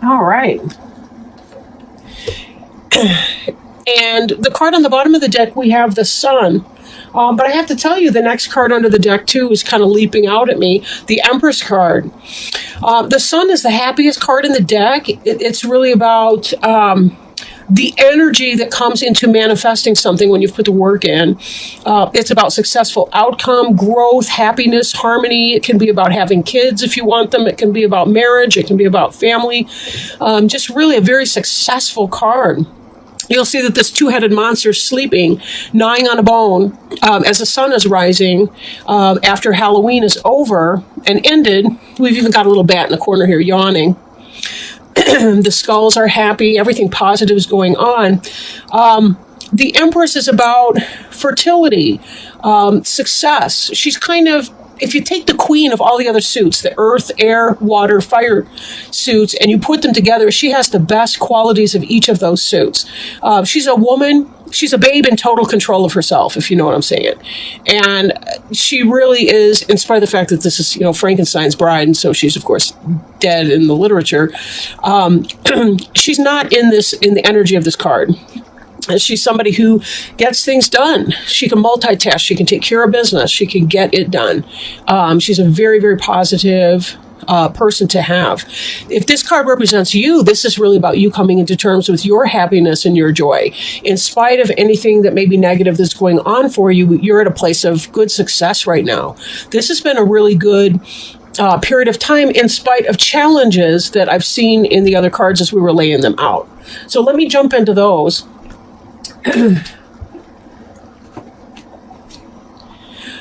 All right. And the card on the bottom of the deck, we have the Sun. But I have to tell you, the next card under the deck, too, is kind of leaping out at me. The Empress card. The Sun is the happiest card in the deck. It's really about the energy that comes into manifesting something when you've put the work in. It's about successful outcome, growth, happiness, harmony. It can be about having kids if you want them. It can be about marriage. It can be about family. Just really a very successful card. You'll see that this two-headed monster is sleeping, gnawing on a bone as the sun is rising after Halloween is over and ended. We've even got a little bat in the corner here yawning. The skulls are happy. Everything positive is going on. The Empress is about fertility, success. She's kind of, if you take the queen of all the other suits, the earth, air, water, fire suits, and you put them together, she has the best qualities of each of those suits. She's a woman. She's a babe in total control of herself, if you know what I'm saying. And she really is, in spite of the fact that this is, Frankenstein's bride, and so she's, of course, dead in the literature, she's not in the energy of this card. She's somebody who gets things done. She can multitask. She can take care of business. She can get it done. She's a very, very positive person to have. If this card represents you, this is really about you coming into terms with your happiness and your joy. In spite of anything that may be negative that's going on for you, you're at a place of good success right now. This has been a really good period of time in spite of challenges that I've seen in the other cards as we were laying them out. So let me jump into those.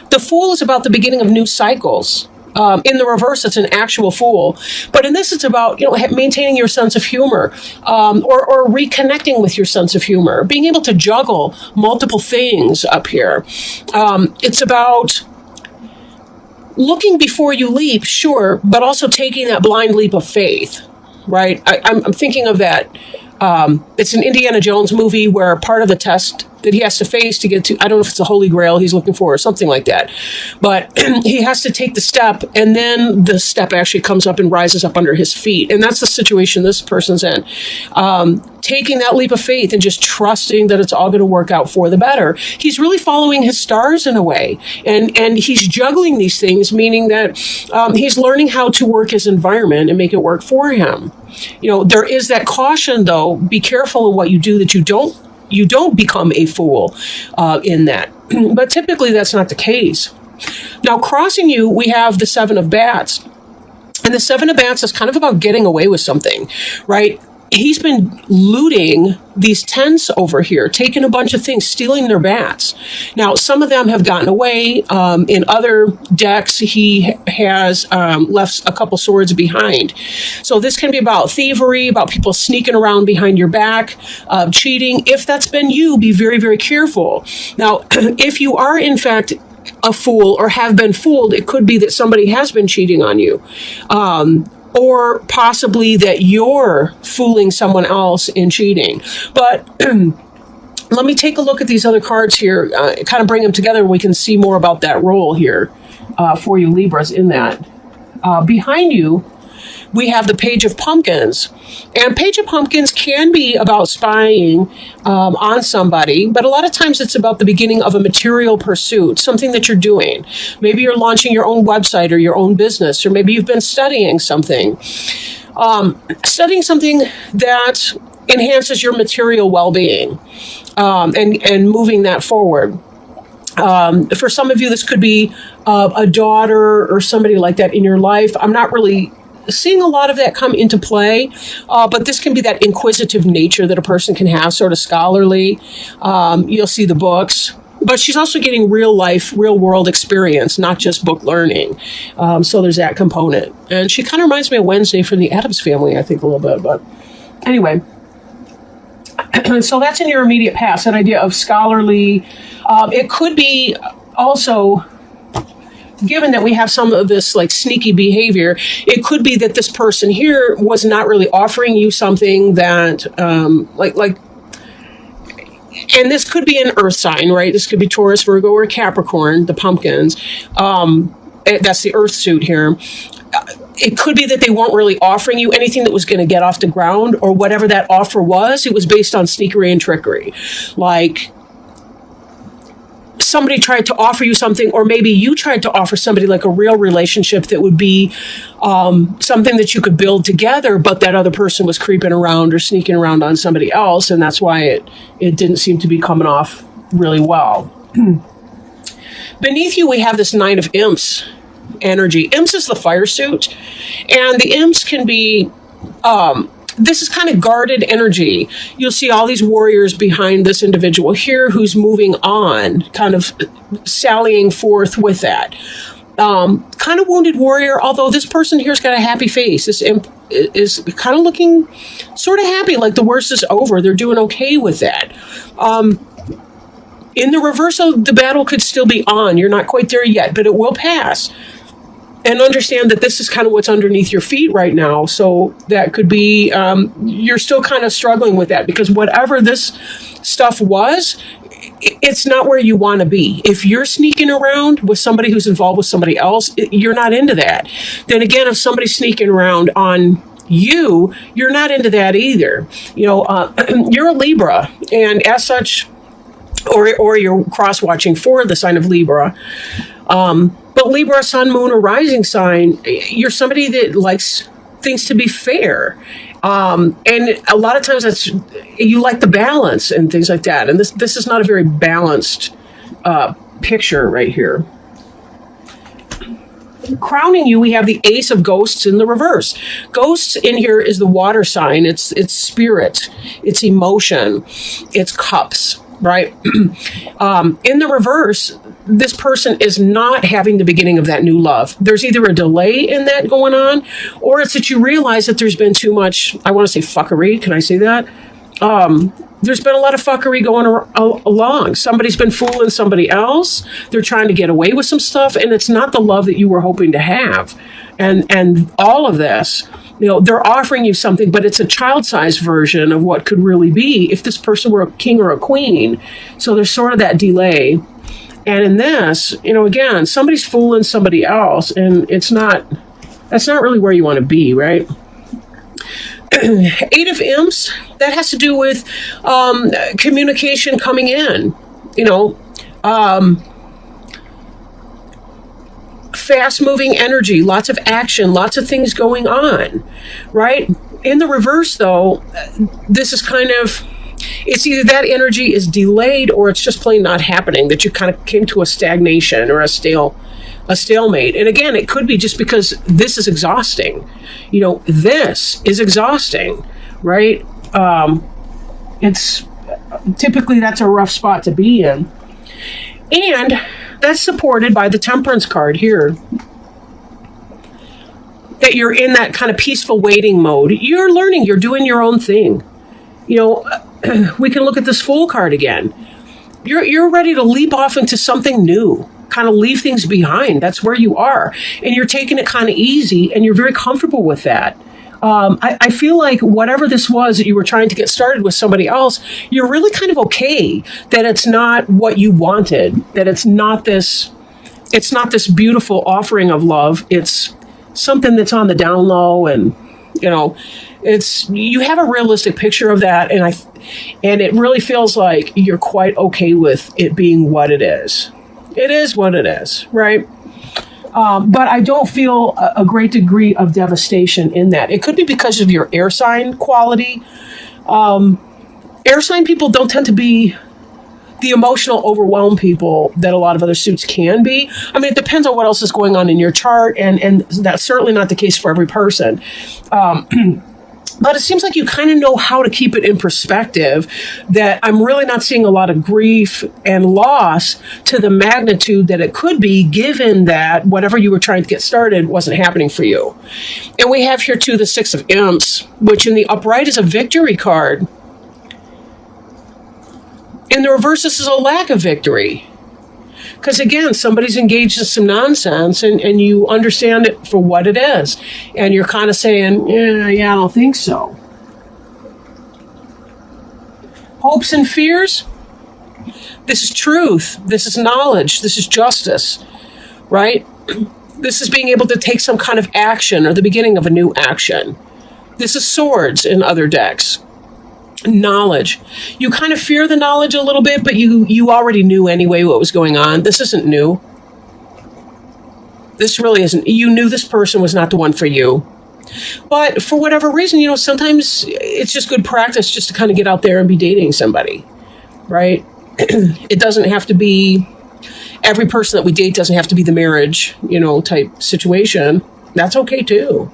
The Fool is about the beginning of new cycles. In the reverse, it's an actual fool. But in this, it's about maintaining your sense of humor, or reconnecting with your sense of humor, being able to juggle multiple things up here. It's about looking before you leap, sure, but also taking that blind leap of faith, right? I'm thinking of that. It's an Indiana Jones movie where part of the test that he has to face to get to, I don't know if it's the Holy Grail he's looking for or something like that, but he has to take the step, and then the step actually comes up and rises up under his feet. And that's the situation this person's in. Taking that leap of faith and just trusting that it's all going to work out for the better. He's really following his stars in a way. And he's juggling these things, meaning that he's learning how to work his environment and make it work for him. There is that caution, though. Be careful in what you do that you don't become a fool in that. But typically that's not the case. Now, crossing you, we have the Seven of Bats. And the Seven of Bats is kind of about getting away with something, right? He's been looting these tents over here, taking a bunch of things, stealing their bats. Now, some of them have gotten away. In other decks, he has left a couple swords behind. So this can be about thievery, about people sneaking around behind your back, cheating. If that's been you, be very, very careful. Now, if you are, in fact, a fool or have been fooled, it could be that somebody has been cheating on you. Or possibly that you're fooling someone else in cheating. But let me take a look at these other cards here, kind of bring them together, and we can see more about that role here for you Libras in that. Behind you, we have the Page of Pumpkins. And Page of Pumpkins can be about spying on somebody, but a lot of times it's about the beginning of a material pursuit, something that you're doing. Maybe you're launching your own website or your own business, or maybe you've been studying something. Studying something that enhances your material well-being and moving that forward. For some of you, this could be a daughter or somebody like that in your life. I'm not really seeing a lot of that come into play, but this can be that inquisitive nature that a person can have, sort of scholarly. You'll see the books, but she's also getting real life, real world experience, not just book learning. So there's that component. And she kind of reminds me of Wednesday from the Addams Family, I think, a little bit. But anyway, so that's in your immediate past, that idea of scholarly. It could be also, given that we have some of this like sneaky behavior, it could be that this person here was not really offering you something that and this could be an earth sign, right? This could be Taurus, Virgo, or Capricorn, the pumpkins. That's the earth suit here. it could be that they weren't really offering you anything that was going to get off the ground, or whatever that offer was, it was based on sneakery and trickery. Like, somebody tried to offer you something, or maybe you tried to offer somebody like a real relationship that would be something that you could build together, but that other person was creeping around or sneaking around on somebody else, and that's why it didn't seem to be coming off really well. Beneath you, we have this Nine of Imps energy. Imps is the fire suit, and the imps can be this is kind of guarded energy. You'll see all these warriors behind this individual here who's moving on, kind of sallying forth with that. Kind of wounded warrior, although this person here's got a happy face. This imp is kind of looking sort of happy, like the worst is over. They're doing okay with that. In the reverse, the battle could still be on. You're not quite there yet, but it will pass. And understand that this is kind of what's underneath your feet right now. So that could be, you're still kind of struggling with that, because whatever this stuff was, it's not where you want to be. If you're sneaking around with somebody who's involved with somebody else, you're not into that. Then again, if somebody's sneaking around on you, you're not into that either. You know, you're a Libra, and as such, or you're cross-watching for the sign of Libra. But Libra, sun, moon, or rising sign, you're somebody that likes things to be fair. And a lot of times that's, you like the balance and things like that. And this is not a very balanced picture right here. Crowning you, we have the Ace of Ghosts in the reverse. Ghosts in here is the water sign. It's spirit, it's emotion, it's cups, right? In the reverse, this person is not having the beginning of that new love. There's either a delay in that going on, or it's that you realize that there's been too much, I want to say fuckery. Can I say that? There's been a lot of fuckery going along. Somebody's been fooling somebody else. They're trying to get away with some stuff, and it's not the love that you were hoping to have. And all of this, you know, they're offering you something, but it's a child-sized version of what could really be if this person were a king or a queen. So there's sort of that delay. And in this, you know, again, somebody's fooling somebody else, and that's not really where you want to be, right? Eight of Imps, that has to do with communication coming in, you know, fast-moving energy, lots of action, lots of things going on, right? In the reverse, though, this is kind of, it's either that energy is delayed or it's just plain not happening, that you kind of came to a stagnation or a stalemate. And again, it could be just because this is exhausting. You know, this is exhausting, right? It's typically, that's a rough spot to be in. And that's supported by the Temperance card here. That you're in that kind of peaceful waiting mode. You're learning, you're doing your own thing. You know, we can look at this Fool card again. You're ready to leap off into something new, kind of leave things behind. That's where you are. And you're taking it kind of easy, and you're very comfortable with that. I feel like whatever this was that you were trying to get started with somebody else, you're really kind of okay that it's not what you wanted, that it's not this beautiful offering of love. It's something that's on the down low, and, you know, you have a realistic picture of that, and it really feels like you're quite okay with it being what it is. It is what it is, right? But I don't feel a great degree of devastation in that. It could be because of your air sign quality. Air sign people don't tend to be the emotional, overwhelmed people that a lot of other suits can be. I mean, it depends on what else is going on in your chart, and that's certainly not the case for every person. But it seems like you kind of know how to keep it in perspective, that I'm really not seeing a lot of grief and loss to the magnitude that it could be, given that whatever you were trying to get started wasn't happening for you. And we have here, too, the Six of Imps, which in the upright is a victory card. In the reverse, this is a lack of victory. Because, again, somebody's engaged in some nonsense, and you understand it for what it is. And you're kind of saying, yeah, I don't think so. Hopes and fears. This is truth. This is knowledge. This is justice, right? This is being able to take some kind of action or the beginning of a new action. This is swords in other decks. Knowledge. You kind of fear the knowledge a little bit, but you already knew anyway what was going on. This isn't new. This really isn't. You knew this person was not the one for you. But for whatever reason, sometimes it's just good practice just to kind of get out there and be dating somebody, right? It doesn't have to be, every person that we date doesn't have to be the marriage, type situation. That's okay too.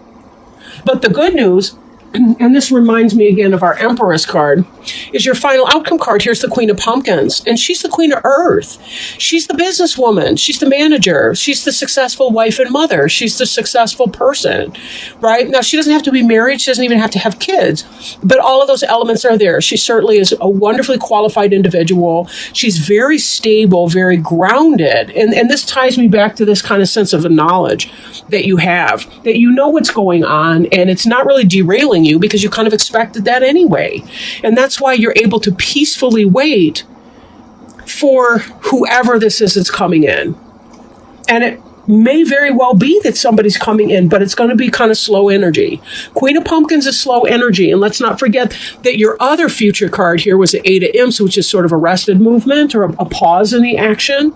But the good news, and this reminds me again of our Empress card, is your final outcome card. Here's the Queen of Pumpkins, and she's the Queen of Earth. She's the businesswoman. She's the manager. She's the successful wife and mother. She's the successful person, right? Now, she doesn't have to be married. She doesn't even have to have kids, but all of those elements are there. She certainly is a wonderfully qualified individual. She's very stable, very grounded, and this ties me back to this kind of sense of knowledge that you have, that you know what's going on, and it's not really derailing you because you kind of expected that anyway. And that's why you're able to peacefully wait for whoever this is that's coming in. And it may very well be that somebody's coming in, but it's going to be kind of slow energy. Queen of Pumpkins is slow energy. And let's not forget that your other future card here was the Eight of Imps, which is sort of arrested movement or a pause in the action.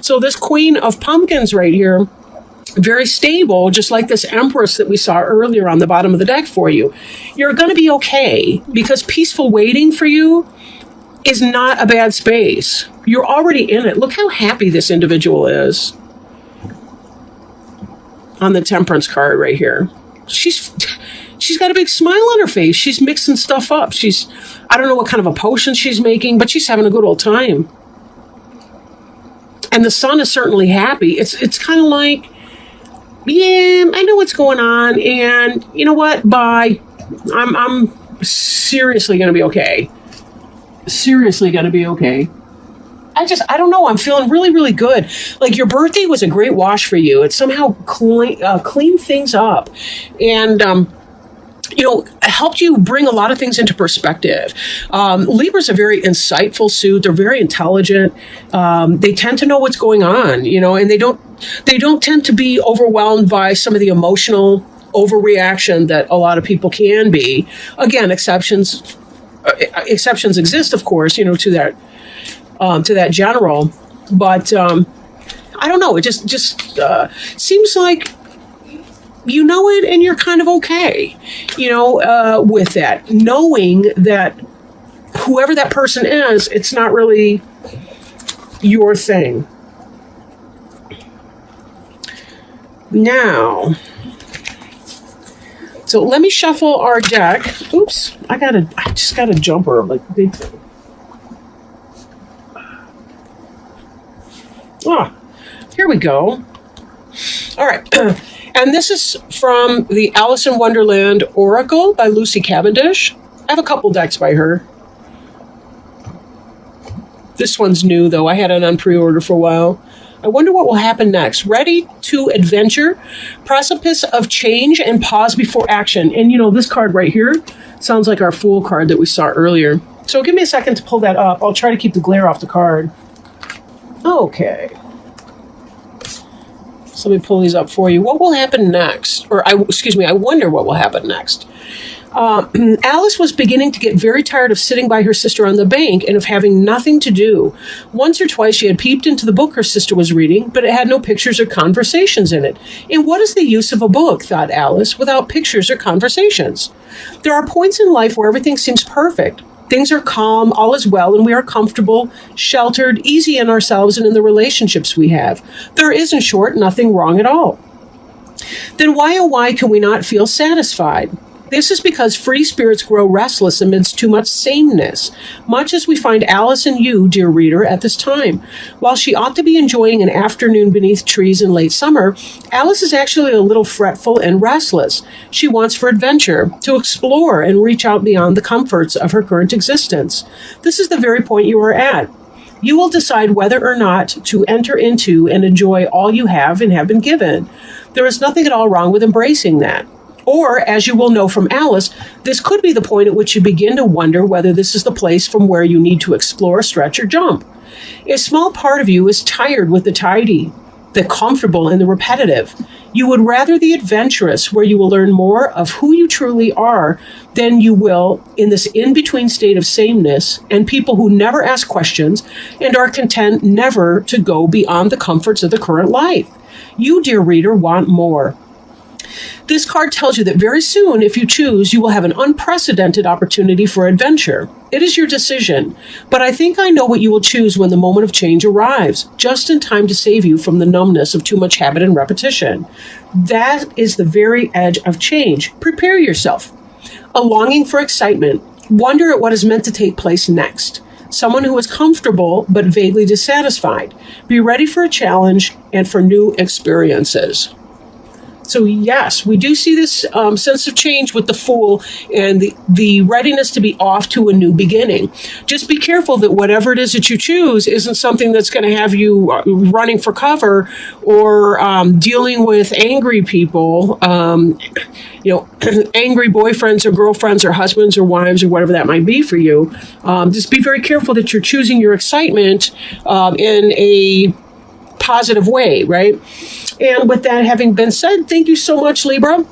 So this Queen of Pumpkins right here, very stable, just like this Empress that we saw earlier on the bottom of the deck for you. You're going to be okay because peaceful waiting for you is not a bad space. You're already in it. Look how happy this individual is on the Temperance card right here. She's got a big smile on her face. She's mixing stuff up. I don't know what kind of a potion she's making, but she's having a good old time. And the Sun is certainly happy. It's kind of like, yeah, I know what's going on, and you know what? Bye. I'm seriously going to be okay. Seriously going to be okay. I don't know. I'm feeling really, really good. Like your birthday was a great wash for you. It somehow cleaned things up, and helped you bring a lot of things into perspective. Libra's a very insightful suit. They're very intelligent. They tend to know what's going on, and they don't tend to be overwhelmed by some of the emotional overreaction that a lot of people can be. Again, exceptions exist, of course, to that general. But I don't know. It just seems like you know it and you're kind of okay, with that. Knowing that whoever that person is, it's not really your thing. Now, so let me shuffle our deck. Oops, I just got a jumper, like big thing. Here we go. All right. And this is from the Alice in Wonderland Oracle by Lucy Cavendish. I have a couple decks by her. This one's new, though. I had it on pre-order for a while. I wonder what will happen next. Ready to adventure, precipice of change, and pause before action. And, this card right here sounds like our Fool card that we saw earlier. So give me a second to pull that up. I'll try to keep the glare off the card. Okay. So let me pull these up for you. What will happen next? I wonder what will happen next. Alice was beginning to get very tired of sitting by her sister on the bank and of having nothing to do. Once or twice she had peeped into the book her sister was reading, but it had no pictures or conversations in it. And what is the use of a book, thought Alice, without pictures or conversations? There are points in life where everything seems perfect. Things are calm, all is well, and we are comfortable, sheltered, easy in ourselves and in the relationships we have. There is, in short, nothing wrong at all. Then why, oh why, can we not feel satisfied? This is because free spirits grow restless amidst too much sameness, much as we find Alice and you, dear reader, at this time. While she ought to be enjoying an afternoon beneath trees in late summer, Alice is actually a little fretful and restless. She wants for adventure, to explore and reach out beyond the comforts of her current existence. This is the very point you are at. You will decide whether or not to enter into and enjoy all you have and have been given. There is nothing at all wrong with embracing that. Or, as you will know from Alice, this could be the point at which you begin to wonder whether this is the place from where you need to explore, stretch, or jump. A small part of you is tired with the tidy. the comfortable and the repetitive. You would rather the adventurous, where you will learn more of who you truly are than you will in this in-between state of sameness, and people who never ask questions and are content never to go beyond the comforts of the current life. You, dear reader, want more. This card tells you that very soon, if you choose, you will have an unprecedented opportunity for adventure. It is your decision, but I think I know what you will choose when the moment of change arrives, just in time to save you from the numbness of too much habit and repetition. That is the very edge of change. Prepare yourself. A longing for excitement. Wonder at what is meant to take place next. Someone who is comfortable but vaguely dissatisfied. Be ready for a challenge and for new experiences. So yes, we do see this sense of change with the Fool and the readiness to be off to a new beginning. Just be careful that whatever it is that you choose isn't something that's going to have you running for cover or dealing with angry people, angry boyfriends or girlfriends or husbands or wives or whatever that might be for you. Just be very careful that you're choosing your excitement in a positive way, right? And with that having been said, thank you so much, Libra.